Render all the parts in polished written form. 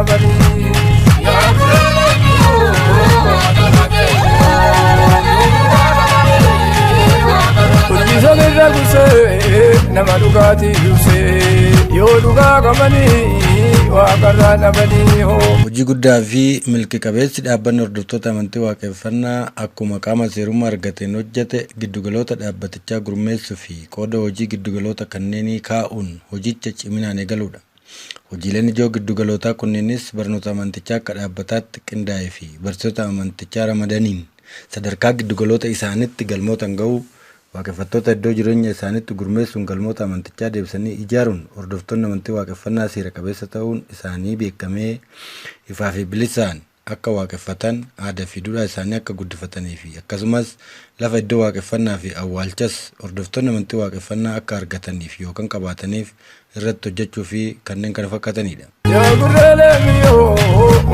dabali Kujisane raguse nama dugati yuse yo duga kamani waaqarraa dhabanii hoo. Hojii guddaa fi milki qabeessi dhaabbanni hordoftoota amantii waaqeffannaa akkuma qaama seerummaa argateen hojjete giddugaloota dhaabbatichaa gurmeessuu fi qooda hojii giddugaloota kanneenii kaa'uun hojicha ciminaan eegaluudha. Hojiileen ijoo giddugalootaa kunneenis barnoota amantichaa akka dhaabbataatti qindaa'ee fi barsiisota amantichaa ramadaniin sadarkaa giddugaloota isaaniitti galmootan ga'uu, waaqeffattoota iddoo jireenya isaaniitti gurmeessuun galmoota amantichaa deebisanii ijaaruun hordoftoonni amantii waaqeffannaa seera qabeessa ta'uun isaanii beekamee ifaa fi bilisaan akka waaqeffatan aadaa fi duudhaa isaanii akka guddifatanii fi akkasumas lafa iddoo waaqeffannaa fi awwaalchas hordoftoonni amantii waaqeffannaa akka argataniif yookaan qabaataniif irratti hojjechuu fi kanneen kana fakkaatanidha. Yoo gurreelee miyyoo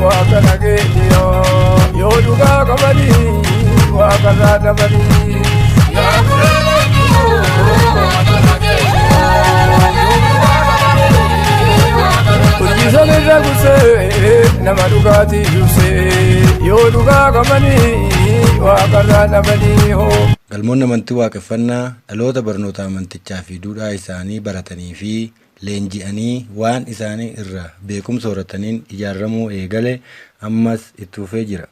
waaqa nageenya yoo dhugaa qabanii waaqarraa dhabanii. Kujisane raguse nama dugati yuse yo duga kamani waaqarraa dhabanii hoo. Galmoonni amantii waaqeffannaa dhaloota barnoota amantichaa fi duudhaa isaanii baratanii fi leenji'anii waan isaanii irraa beekumsa horataniin ijaaramuu eegale ammas itti fufee jira.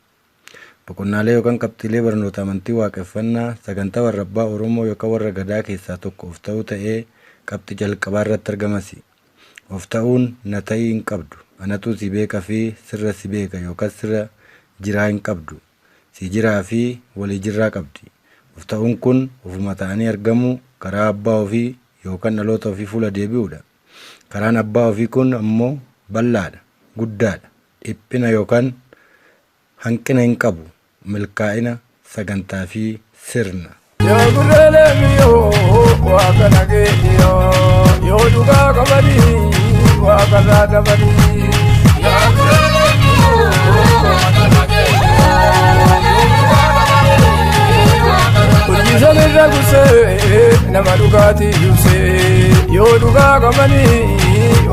Boqonnaalee yookaan qabxiilee barnoota amantii waaqeffannaa sagantaa warra abbaa Oromoo yookaan warra Gadaa keessaa tokko of ta'uu ta'ee qabxii jalqabaa irratti argamasi. Of ta'uun na ta'ii hin qabdu. Anatu si beeka fi sirra si beeka yookaan sirra jiraa hin qabdu. Si jiraa fi walii jirraa qabdi. Of ta'uun kun ofuma ta'anii argamu karaa abbaa ofii yookaan dhaloota ofii fuula deebi'uudha. Karaan abbaa ofii kun ammoo bal'aadha, guddaadha, dhiphina yookaan hanqina hin qabu. Milkaa'ina sagantaa fi sirna. Yoo gurreelee miyyoo waaqa nageenya yoo dhugaa qabanii waaqarraa dhabanii. Kujisane raguse nama dugati yuse yoo dhugaa qabanii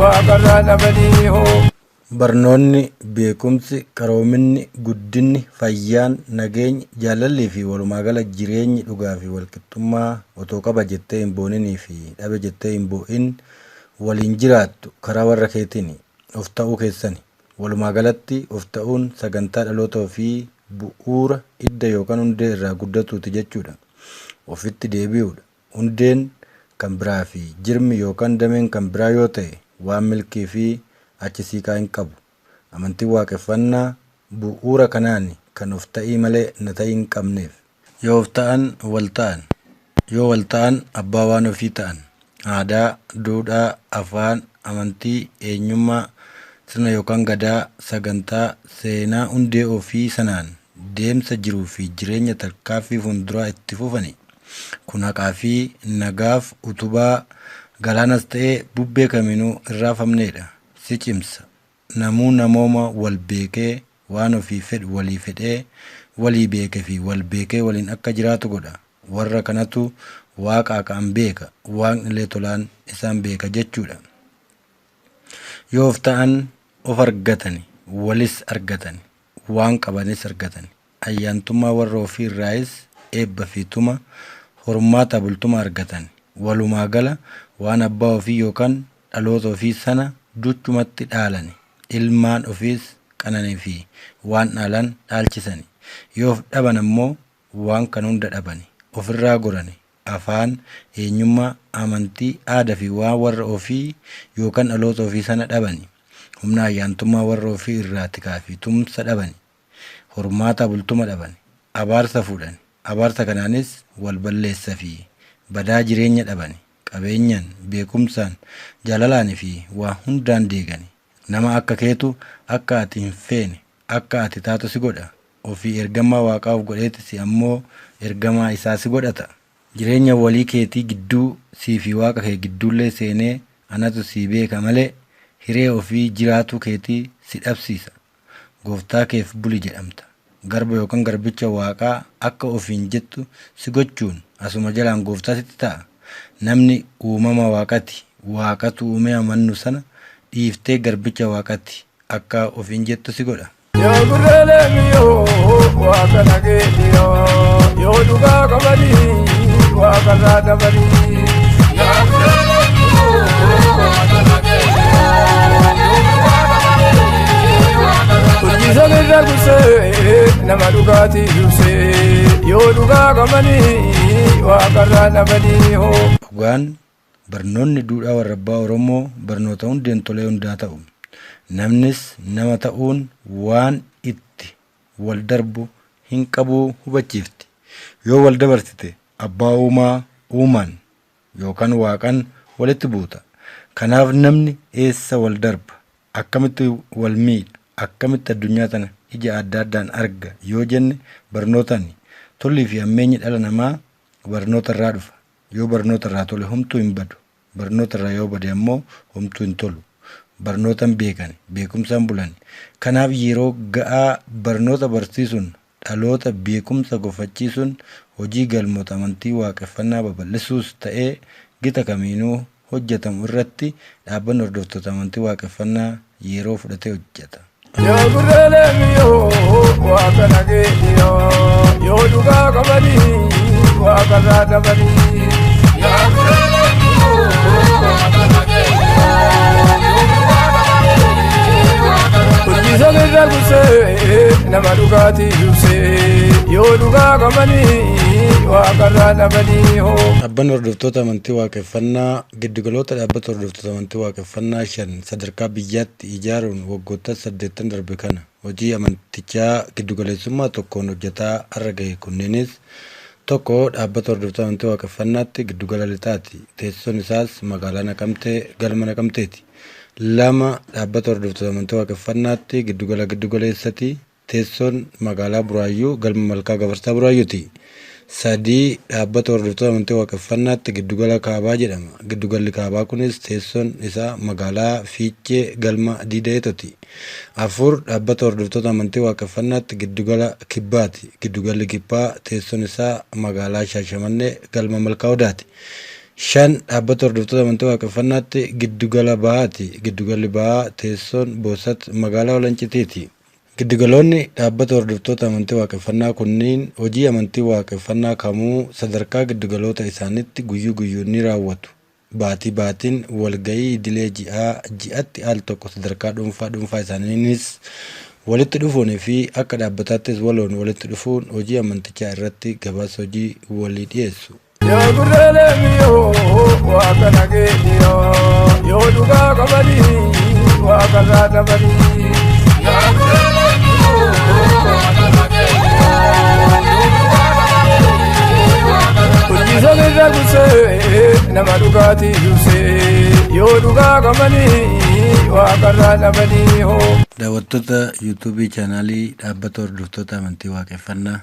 waaqarraa dhabanii hoo. Barnoonni, beekumsi, qaroominni, guddinni, fayyaan, nageenyi, jaalalli fi walumaagala jireenyi dhugaa fi walqixxummaa otoo qaba jettee hin booninii fi dhabe jettee hin boo'in waliin jiraattu karaa warra keetiin of ta'uu keessani. Walumaagalatti of ta'uun sagantaa dhaloota ofii bu'uura idda yookaan hundee irraa guddatuuti jechuudha. Ofitti deebi'uudha. Hundeen kan biraa fi jirmi yookaan dameen kan biraa yoo ta'e waan milkii fi achi siiqaa hin qabu. Amantii waaqeffannaa bu'uura kanaan kan of ta'ii malee na ta'ii hin qabneef. Yoo of ta'an wal ta'an. Yoo wal ta'an abbaa waan ofii ta'an. Aadaa, duudhaa, afaan, amantii, eenyummaa, sirna yookaan gadaa, sagantaa, seenaa hundee ofii sanaan deemsa jiruu fi jireenya tarkaanfii fuulduraa itti fufani. Kun haqaa fi nagaaf utubaa galaanas ta'ee bubbee kamiinuu irraafamneedha. Si cimsa. Namuu namooma wal beekee waan ofii fedhu walii fedhee walii beekee fi wal beekee waliin akka jiraatu godha. Warra kanatu waaqa kan beeka. Waaqni illee tolaan isaan beeka jechuudha. Yoo of ta'an of argatani, walis argatani, waan qabanis argatani. Ayyaantummaa warra ofii irraayis eebba fi tuma hormaata bultuma argatani. Walumaa gala waan abbaa ofii yookaan dhaloota ofii sana duchumatti dhaalani. Ilmaan ofiis qananii fi waan dhaalan dhaalchisani. Yoo of dhaban ammoo waan kan hunda dhabani. Ofirraa gorani. Afaan, eenyummaa, amantii, aadaa fi waan warra ofii yookaan dhaloota ofii sana dhabani. Humna ayyaantummaa warra ofii irraa tikaa fi tumsa dhabani. Hormaata bultuma dhabani. Abaarsa fuudhani. Abaarsa kanaanis wal balleessa fi badaa jireenya dhabani. Qabeenyaan, beekumsaan, jaalalaanii fi waa hundaan deegani. Nama akka keetu akka ati hin feene, akka ati taatu si godha. Ofii ergamaa waaqaa of godheetis ammoo ergamaa isaa si godhata. Jireenya walii keetii gidduu sii fi waaqa kee gidduullee seenee anatu sii beeka malee hiree ofii jiraatu keetii si dhabsiisa. Gooftaa keef buli jedhamta. Garba yookaan garbicha waaqaa akka ofiin jettu si gochuun asuma jalaan gooftaa sitti ta'a. Namni uumama waaqati. Waaqatu uumee amannu sana dhiiftee garbicha waaqati akka ofiin jettu si godha. Yoo gurraalee mi'oo waaqa nageenya yoo dhugaa qabanii waaqarraa dabanii. Hojii irraa gursee nama dhugaatii dursee yoo dhugaa qabanii waaqarraa dabanii hoo. Dhugaan barnoonni duudhaa warra abbaa Oromoo barnoota hundeen tolee hundaa ta'u. Namnis nama ta'uun waan itti wal darbu hin qabu hubachiifti. Yoo wal dabarsite abbaa uumaa uumaan yookaan waaqan walitti buuta. Kanaaf namni eessa wal darba? Akkamitti wal miidha? Akkamitti addunyaa tana ija adda addaan arga yoo jenne barnootaan tollii fi ammeenyi dhala namaa barnoota irraa dhufa. Yoo barnoota irraa tole homtuu hin badu. Barnoota irraa yoo bade ammoo homtuu hin tolu. Barnootaan beekan, beekumsaan bulan. Kanaaf yeroo ga'aa barnoota barsiisuun dhaloota beekumsa gofachiisuun hojii galmoota amantii waaqeffannaa babal'isuus ta'ee gita kamiinuu hojjetamu irratti dhaabbanni hordoftoota amantii waaqeffannaa yeroo fudhatee hojjeta. Yoo gurraalee mi'oo waaqa nageenya yoo dhugaa qabanii waaqarraa dabanii. Hojii irraa gursee nama dhugaatii dursee yoo dhugaa qabanii waaqarraa dabanii hoo. Dhaabbanni hordoftoota amantii waaqeffannaa giddugaloota dhaabbata hordoftoota amantii waaqeffannaa 5 sadarkaa biyyaatti ijaaruun waggoota 8 darbe kana hojii amantichaa giddugaleessummaa tokkoon hojjetaa har'a gahe. Kunneenis tokko dhaabbata hordoftoota amantii waaqeffannaatti giddugala lixaati. Teessoon isaas magaalaa Naqamtee galma Naqamteeti. 2 dhaabbata hordoftoota amantii waaqeffannaatti giddugaleessati. Teessoon magaalaa Buraayyuu galma Malkaa Gabarsaa Buraayyuuti. 3 dhaabbata hordoftoota amantii waaqeffannaatti giddugala Kaabaa jedhama. Giddugalli Kaabaa kunis teessoon isaa magaalaa Fiichee galma Diidayeetoti. 4 dhaabbata hordoftoota amantii waaqeffannaatti giddugala Kibbaati. Giddugalli Kibbaa teessoon isaa magaalaa Shaashamannee galma Malkaa Odaati. 5 dhaabbata hordoftoota amantii waaqeffannaatti giddugala Bahaati. Giddugalli Bahaa teessoon Boosat magaalaa Walancitiiti. Giddugaloonni dhaabbata hordoftoota amantii waaqeffannaa kunniin hojii amantii waaqeffannaa kamuu sadarkaa giddugaloota isaaniitti guyyuu guyyuun ni raawwatu. Baatii baatiin walgahii idilee ji'atti al tokko sadarkaa dhuunfaa isaaniinis walitti dhufuunii fi akka dhaabbataattis waloon walitti dhufuun hojii amantichaa irratti gabaasa hojii walii dhiyeessu. Yoo gurraalee mi'oo waaqa nageenya yoo dhugaa qabanii waaqarraa dabanii. Hojii irraa gursee nama dhugaatii dursee yoo dhugaa qabanii waaqarraa dabanii hoo. Daawwattoota yuutuubii chaanaalii dhaabbata hordoftoota amantii waaqeffannaa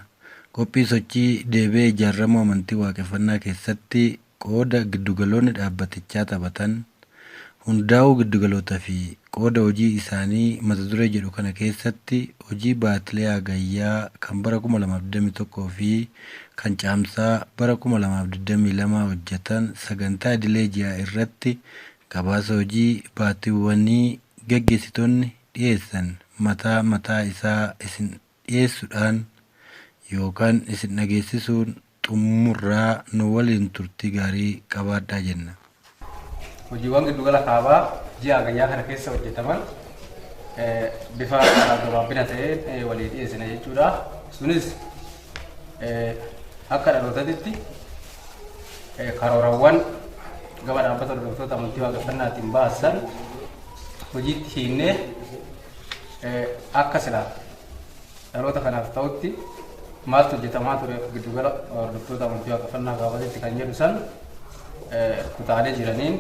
qophii sochii deebee ijaaramoo amantii waaqeffannaa keessatti qooda giddugaloonni dhaabbatichaa taphatan hundaa'uu giddugaloota fi qooda hojii isaanii mata duree jedhu kana keessatti hojii baatilee hagayyaa kan bara 2021 fi kan caamsaa bara 2022 hojjetan sagantaa idilee ji'aa irratti gabaasa hojii baatiiwwanii gaggeessitoonni dhiyeessan mataa isaa isin dhiyeessuudhaan yookaan isin dhageessisuun xumurraa nu waliin turtii gaarii qabaadhaa jenna. Hojiiwwan giddugala Kaabaa ji'a hagayyaa kana keessa hojjetaman bifa gabaabina ta'een walii dhiyeessina jechuudha. Sunis akka dhalootaatti karoorawwan gaba dhaabbata hordoftoota amantii waaqeffannaatiin baasan hojiitti hiinnee akka silaa dhaloota kanaaf ta'utti maaltu hojjetamaa ture giddugala hordoftoota amantii waaqeffannaa Kaabaatti kan jedhu san kutaalee jiraniin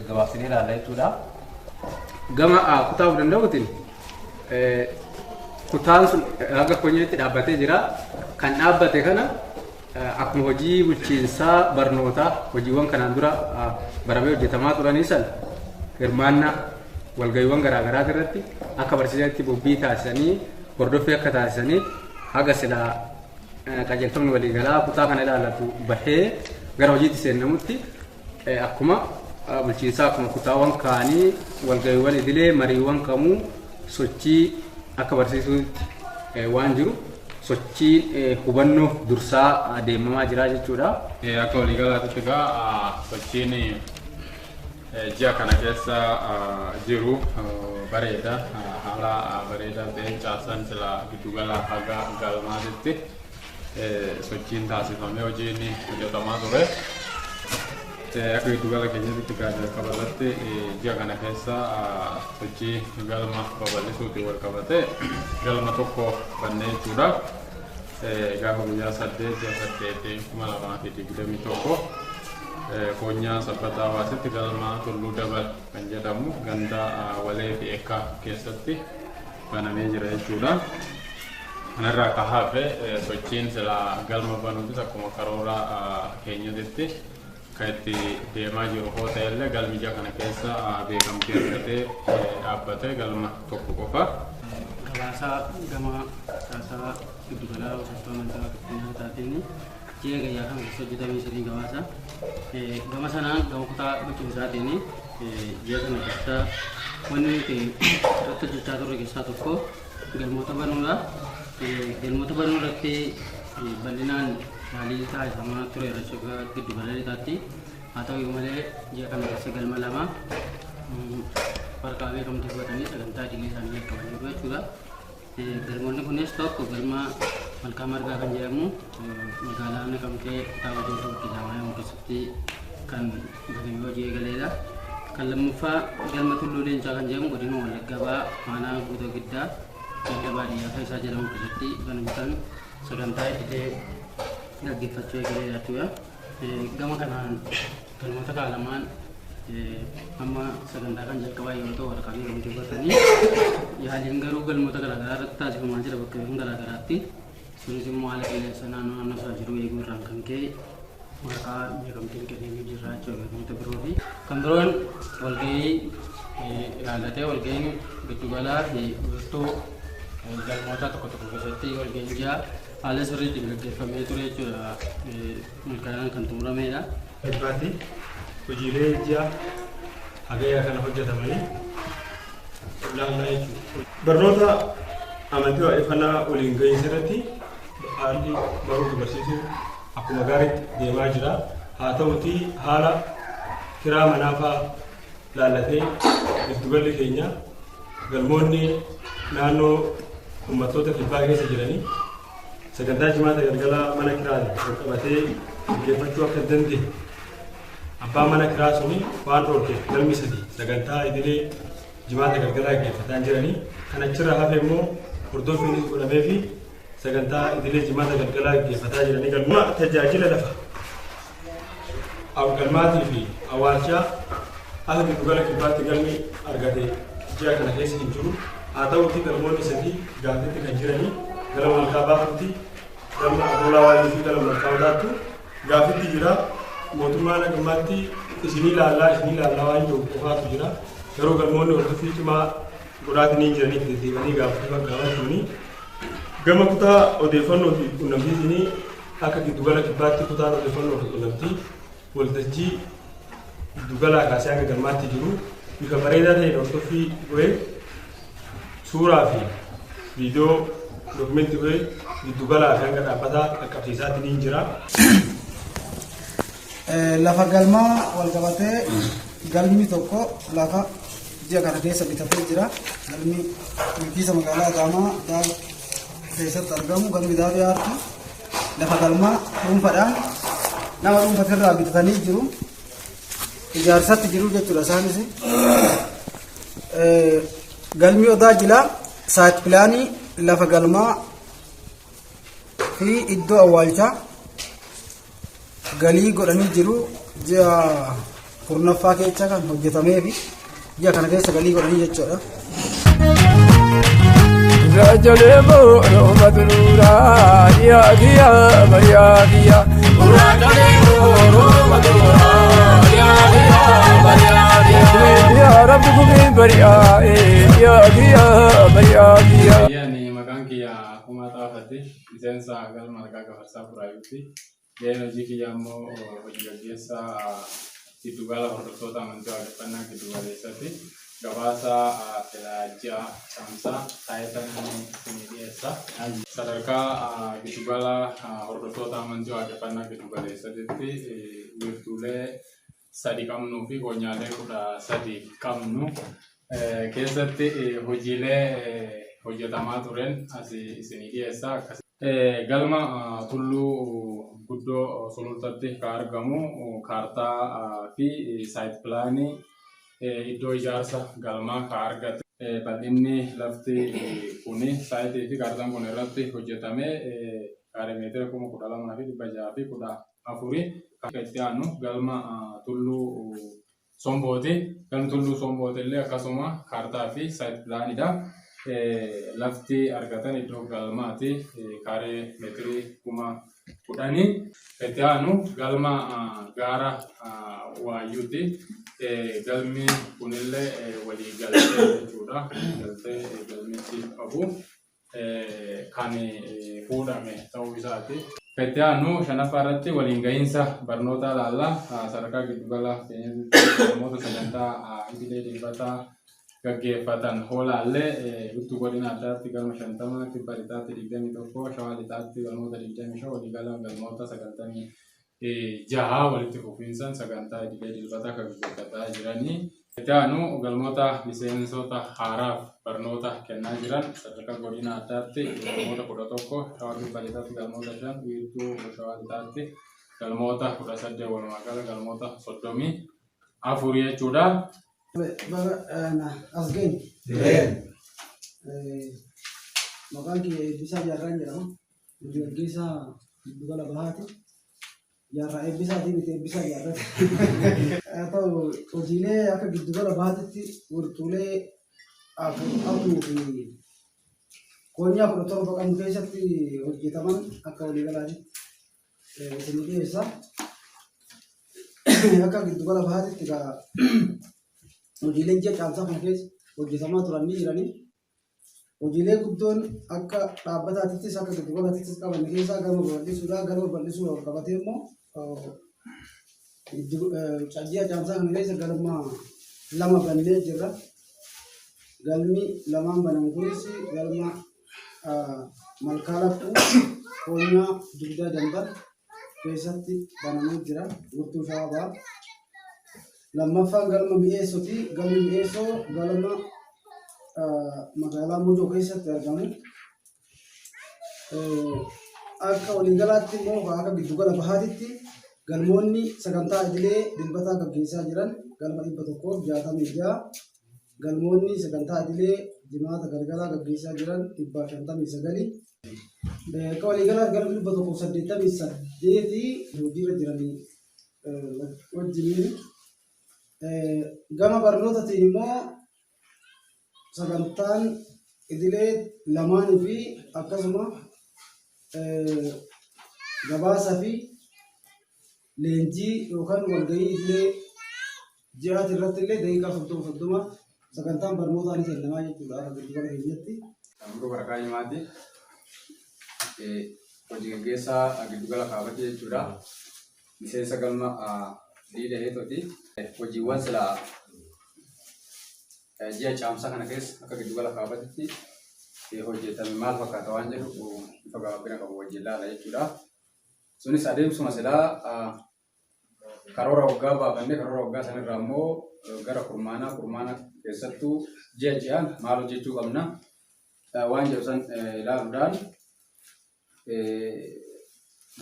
gabaabsinee ilaalla jechuudha. Gama kutaa'uu danda'uutiin kutaan sun haga konyeetti dhaabbatee jira. Kan dhaabbate kana akkuma hojii bulchiinsaa barnootaa hojiiwwan kanaan dura baramee hojjetamaa turanii san hirmaannaa walgahiiwwan garaagaraa irratti akka barsiisanitti bobbii taasisanii hordoffii akka taasisaniif haga silaa qajeelfamni waliigalaa kutaa kana ilaallatu bahee gara hojiitti seennamutti akkuma bulchiinsaa akkuma kutaawwan kaanii walgahiiwwan idilee mariiwwan kamuu sochii akka barsiisuutti waan jiru sochii hubannoo dursaa deemamaa jira jechuudha. Akka waliigalaatti egaa sochiin ji'a kana keessa jiru bareeda haala bareedaa ta'een caasaan sila giddugala haga galmaatitti sochiin taasifamee hojiin hojjetamaa ture. Akka giddugala keenyatti qabatatti ji'a kana keessa sochii galma babal'isuutiin wal qabate galma tokko bannee jechuudha. Gaafa guyyaa 8/8/2021 koonyaa sabbata hawaasitti galma Tulluu Dabal kan jedhamu ganda Walee fi Eekkaa keessatti banamee jira jechuudha. Kanarraa ka hafe sochiin sila galma banuutis akkuma karoora keenyatti kan itti deemaa jiru hoo ta'ellee galmi ji'a kana keessa beekamtii argatee dhaabbatee galma tokko qofa. Gabaasaa gama caasaa giddugalaa hojjettoota amantaa nyaataatiin ji'a gayyaa kana keessa hojjetamee sirrii gabaasa. Gama sanaan gama kutaa bulchiinsaatiin ji'a kana keessa wanni nuti irratti hojjechaa turre keessaa tokko galmoota banuudha. Galmoota banuu irratti bal'inaan yaalii taasifamaa ture irra giddugala lixaatti. Haa ta'u malee ji'a kana keessa galma lama waraqaa beekamtii fudhatanii sagantaa idilee isaanii eeggabanii jiru jechuudha. Galmoonni kunis tokko galma Malkaa Margaa kan jedhamu magaalaa Naqamtee kutaa Boojjii Kidaamaayyaa keessatti kan banamee hojii eegaleedha. Kan lammaffaa galma Tulluu Leencaa kan jedhamu godina Wallaggaa Ba'aa Aanaa Guutuu Giddaa ganda baadiyyaa Faayisaa jedhamu keessatti banamtan sagantaa idilee gaggeeffachuu eegaleedha jechuudha. Gama kanaan galmoota kaalamaan amma sagantaa kan jalqabaa yoo ta'u waraqaa beekamtii fudhatanii yaaliin garuu galmoota garaagaraa irratti taasifamaa jira bakkeewwan garaagaraatti. Sunis immoo haala qilleensa naannoo isaa jiru eeguu irraan kan ka'e waraqaa beekamtiin kennamee jira jechuudha. Galmoota biroo fi kan biroon walgahii ilaallatee walgahiin giddugalaa fi wiirtuu galmoota tokko tokko keessatti walgahiin ji'a haala sirriitiin gaggeeffamee ture jechuudha. Milkaa'inaan kan xumuramedha. Hojiilee ji'a hagayyaa kana hojjetamanii ilaalaa jechuudha. Barnoota amantii waaqeffannaa waliin gahinsa irratti haalli baruu fi barsiisuu akkuma gaariitti deemaa jira. Haa ta'uti haala kiraa manaa fa'aa ilaallatee giddugalli keenya galmoonni naannoo uummattoota kibbaa keessa jiranii sagantaa jimaata galgala mana kiraan qabatee gaggeeffachuu akka dandeenye abbaan mana kiraa suni waan dhorke galmi sadii sagantaa idilee jimaata galgalaa gaggeeffataa jiranii kan achirra hafe immoo hordoffiinis godhamee fi sagantaa idilee jimaata galgalaa gaggeeffataa jiranii galma tajaajila lafa galmaatii fi awwaalchaa akka giddugala kibbaatti galmi argate ji'a kana keessa hin jiru. Haa ta'uti galmoonni sadii gaaffitti kan jiranii galma Malkaa Baafuuti, galma Adoolaa Waayii fi galma Malkaa Odaattu gaaffitti jira. Mootummaan agammaatti isinii ilaallaa waan jiru qofaatu jira. Garuu galmoonni hordoffii cimaa godhaatiin jiraniif deddeebi'anii gaaffitti gaafachuu gama kutaa odeeffannoo fi quunnamtii akka giddugala kibbaatti kutaan odeeffannoo fi quunnamtii waltajjii giddugalaa kaasee akka galmaatti jiru bifa bareedaa ta'een hordoffii godhee suuraa fi viidiyoo dookumentii godhee giddugalaa fi hanga dhaabbataa qaqqabsiisaatiin jira. Lafa galmaa wal qabatee galmi tokko lafa ji'a kana keessa bitatee jira. Galmi bulchiinsa magaalaa Adaamaa Daal keessatti argamu galmi Daabee Aartii lafa galmaa dhuunfaadhaan nama dhuunfatirraa bitatanii jiru. Ijaarsatti jiru jechuudha isaanis. Galmi Odaa Jilaa saayit pilaanii lafa galmaa fi iddoo awwaalchaa galii godhanii jiru. Ji'a kurnaffaa keessa kan hojjetamee fi ji'a kana keessa galii godhanii jechuudha. Rajalemo Romadura Yagia Bayagia Rajalemo Romadura Yagia Bayagia Ya Rabbi Kumin Baria Yagia Bayagia Yani makan kia kumata fati isensa agal malaka kafarsa purayuti Jeno jiki jammo hojigagesa Gidugala hordoftoota amantii waaqeffannaa giddu galeessatti gabaasa ji'a caamsaa taayitan isinii dhiyeessa. Sadarkaa giddugala hordoftoota amantii waaqeffannaa giddugaleessatti wiirtuulee 3 qabnuu fi koonyaalee 13 qabnu keessatti hojiilee hojjetamaa turan asii isinii dhiyeessa. Galma tulluu guddoo sulultatti kan argamu kaartaa fi saayit pilaanii iddoo ijaarsa galmaa kan argate. Bal'inni lafti kuni saayitii fi kaartaan kun irratti hojjetame kaarimeetira 12,614 kan itti aanu galma tulluu sombooti. Galmi tulluu sombooti illee akkasuma kaartaa fi saayit pilaanidha. Lafti argatan iddoo galmaati kaaree meetirii 10,000. Itti aanu galma gaara waayyuuti. Galmi kunillee walii galtee jechuudha. Galtee galmichi qabu kan fuudhame ta'uu isaati. Itti aanu 5ffaa irratti waliin gahinsa barnoota ilaalla. Sadarkaa giddugala namoota sagantaa idilee dilbataa gaggeeffatan hoolaallee itti godina addaatti galma 50, kibba lixaatti 21, shawaa lixaatti galmoota 25, waliigala galmoota 96 walitti fufiinsan sagantaa idilee dilbataa kan gaggeeffataa jiranii. Itti aanu galmoota miseensota haaraaf barnoota kennaa jiran sadarkaa godina addaatti galmoota 11, shawaa kibba lixaatti galmoota 5, wiirtuu shawaa lixaatti galmoota 18, walumaagala galmoota 34 jechuudha. Asgen maqaan kee Eebbisaa Jaarraan jedhama. Gaggeessaa giddugala bahaati. Jaarraa Eebbisaatii miti Eebbisaa Jaarraati. Haa ta'u hojiilee akka giddugala bahaatitti wiirtuulee afur fi koonyaa 17 qabnu keessatti hojjetaman akka waliigalaatti isinii dhiyeessa. Akka giddugala bahaatitti hojiileen ji'a caamsaa kana keessa hojjetamaa turan ni jiranii. Hojiilee guddoon akka dhaabbataattis akka giddugalaattis qaban keessaa galma babal'isuudha. Galma babal'isuu wal qabatee immoo ji'a caamsaa kana keessa galma 2 bannee jirra. Galmi 2 banamu kunis galma malkaa lakkuu koonyaa dugdaa dambar keessatti banamee jira. Wiirtuu shawaa bahaa. Lammaffaan galma mi'eessooti. Galmi mi'eessoo galma magaalaa Mojoo keessatti argamu. Akka waliigalaatti immoo akka giddugala bahaatitti galmoonni sagantaa idilee dilbataa gaggeessaa jiran galma 166. Galmoonni sagantaa idilee jimaata galgalaa gaggeessaa jiran 159. Akka waliigalaatti galma 188 hojiirra jiranii wajjiniin. Gama barnootaatiin immoo sagantaan idilee lamaanii fi akkasuma gabaasaa fi leenjii yookaan walgahii idilee ji'aati irratti illee daqiiqaa 30 sagantaan barnootaa ni kennamaa jechuudha. Akka giddugala keenyatti. Amruu Barakaa Himaati. Hojii gaggeessaa giddugala kaabatii jechuudha. Miseensa galma Liida Heetoti. Hojiiwwan silaa ji'a caamsaa kana keessa akka giddugala kaabatitti hojjetame maal fakkaata waan jedhu ifa gabaabina qabu wajjin ilaala jechuudha. Sunis adeemsuma silaa karoora waggaa baafannee karoora waggaa sanarraa immoo gara kurmaana keessattuu ji'a ji'aan maal hojjechuu qabna waan jedhu san ilaaluudhaan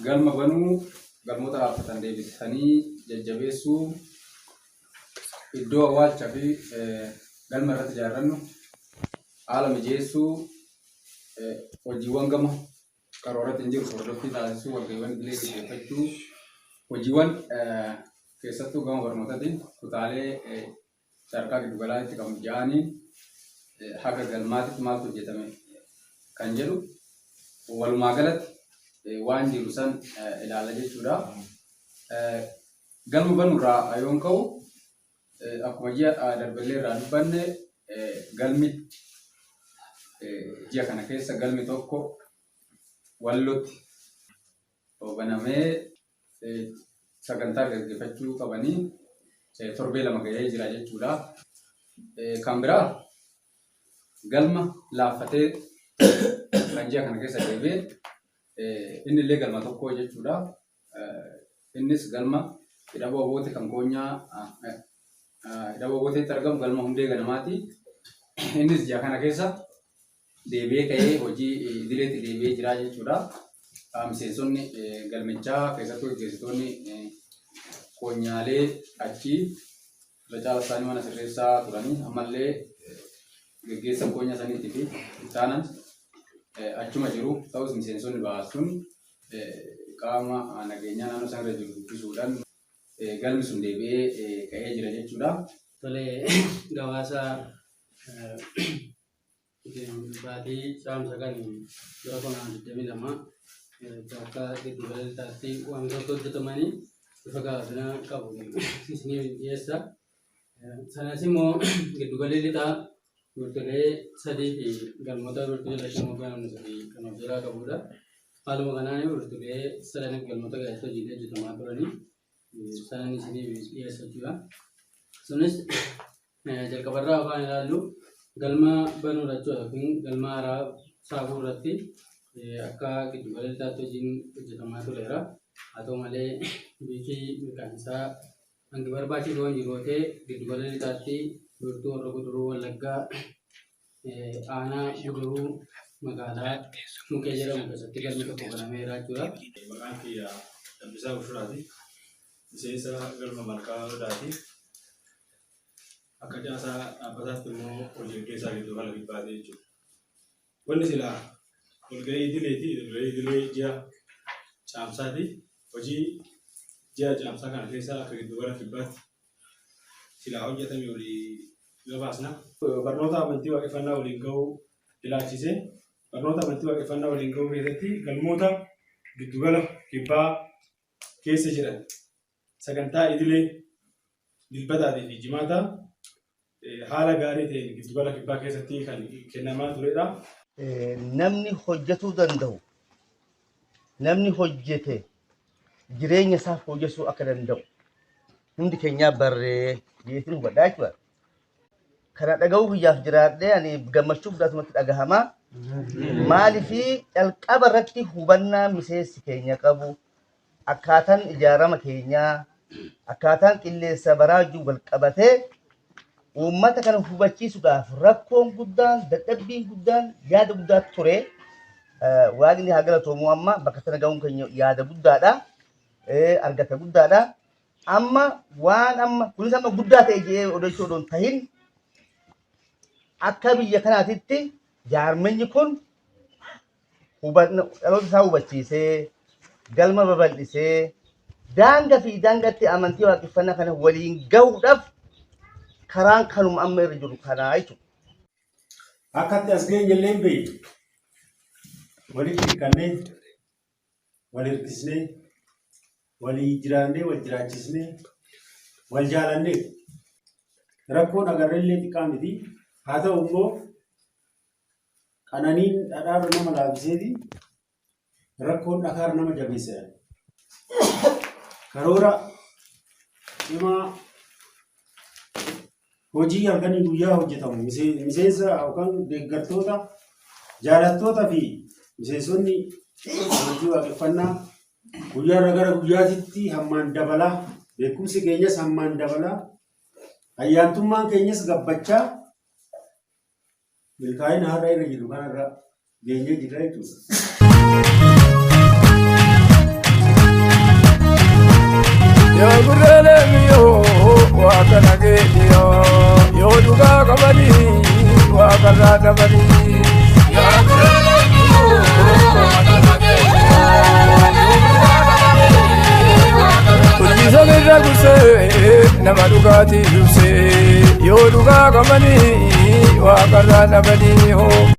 galma banuu galmoota dhaabbatan deebisanii jajjabeessuu iddoo awwaalchaa fi galma irratti ijaarrannu haala mijeessuu hojiiwwan gama karooratti hin jiru hordoffii taasisuu walgahiiwwan idilee gaggeeffachuu hojiiwwan keessattuu gama barnootaatiin kutaalee sadarkaa giddugalaatti qabu ja'aniin haga galmaatitti maaltu hojjetame kan jedhu walumaa galatti waan jiru san ilaala jechuudha. Galma banuurraa yoon ka'u akkuma ji'a darballee irraa dubbanne galmi ji'a kana keessa galmi tokko Wallootti banamee sagantaa gaggeeffachuu qabanii torbee 2 gahee jira jechuudha. Kan biraa galma laaffatee kan ji'a kana keessa deebi'ee inni illee galma tokko jechuudha. Innis galma hidhaboo boote kan koonyaa hidhaboo booteetti argamu galma hundee ganamaati. Innis ji'a kana keessa deebi'ee ka'ee hojii idileetti deebi'ee jira jechuudha. Miseensonni galmichaa keessattuu gaggeessitoonni koonyaalee achii irra caala isaanii mana sirreessaa turanii ammallee gaggeessan koonyaa saniitii fi isaanan achuma jiru. Ta'us miseensonni baasuun qaama nageenyaa naannoo sana irra jiru dubbisuudhaan galmi sun deebi'ee ka'ee jira jechuudha. Tolee, gabaasa baatii saamsa kan yeroo kanaan 22 bakka giddu galeessaatti wantoota hojjetamanii bifa gaafina qabu isinii dhiyeessa. Sanas immoo giddu galeessaa birtulee 3 fi galmoota birtulee 5 kan of jalaa qabudha. Haaluma kanaan birtulee 3 galmoota gaazexaa hojii hojjetamaa turanii sanan isinii dhiyeessa jechuudha. Sunis jalqabarraa afaan ilaallu galma banuu irratti yookiin galma haaraa saaquu irratti akka giddu galeessaatti hojiin hojjetamaa tureera. Haa ta'u malee biyyi mirkaansaa hangi barbaachisu waan jiru ta'ee giddu galeessaatti birtuu warra Guduruu Wallaggaa aanaa Guduruu magaalaa Mukee jedhamu keessatti galmi tokko banameera jechuudha. Maqaan kiyyaa Lammisaa Bushuraati. Miseensa galma Malkaa Odaati. Akka caasaa dhaabbataatti immoo hojii keessaa giddu gala kibbaatee jechuudha. Wanni silaa walgahii idileeti. Walgahii idilee ji'a caamsaati. Hojii ji'a caamsaa kana keessaa akka giddu gala kibbaatti silaa hojjetame walii gabaasna. Barnoota amantii waaqeffannaa waliin gahuu ilaalchisee barnoota amantii waaqeffannaa waliin gahuu keessatti galmoota giddu gala kibbaa keessa jiran sagantaa idilee dilbataatii fi jimaataa haala gaarii ta'een giddu gala kibbaa keessatti kan kennamaa turedha. Namni hojjetuu danda'u, namni hojjete jireenya isaaf hojjechuu akka danda'u hundi keenyaa barree dhiyeessin hubadhaa jechuudha. Kana dhaga'uu guyyaaf jiraadhee ani gammachuu guddaatti dhagahamaa. Maaliifi calqaba irratti hubannaa miseensi keenya qabu, akkaataan ijaarama keenyaa, akkaataan qilleensa baraajuu wal qabatee uummata kana hubachiisuudhaaf rakkoon guddaan, dadhabbiin guddaan, yaada guddaa ture. Waaqni haa galatoomu amma bakka sana ga'uun keenya yaada guddaadha. Argata guddaadha. Amma waan amma kunis amma guddaa ta'e jedhee odeessuu odoon tahin akka biyya kanaatitti jaarmenyi kun dhaloota isaa hubachiisee galma babal'isee daangaa fi daangaatti amantii waaqeffannaa kana waliin gahuudhaaf karaan kanuma amma irra jiru kanaa jechuudha. Akkatti as geenye illee hin beekne walitti hirkannee wal hirkisnee walii jiraannee wal jiraachisnee wal jaalannee rakkoon agarree illee xiqqaa miti. Haa ta'u immoo qananiin dhadhaarra nama laafiseeti rakkoon dhakaarra nama jabeessa. Karoora cimaa hojii halkanii guyyaa hojjetamu miseensa yookaan deeggartoota jaalattoota fi miseensonni hojii waaqeffannaa guyyaarra gara guyyaatitti hammaan dabalaa, beekumsi keenyas hammaan dabalaa, ayyaantummaan keenyas gabbachaa milkaa'ina har'a irra jiru kanarra geenyee jirra jechuudha. Yoo gurraalee miyyoo waaqa nageenya yoo dhugaa qabanii waaqa irraa dabanii. Yoo gurraalee miyyoo waaqa nageenya hojii irra gursee nama dhugaatii dursee yoo dhugaa qabanii waaqa irraa dabanii hoo.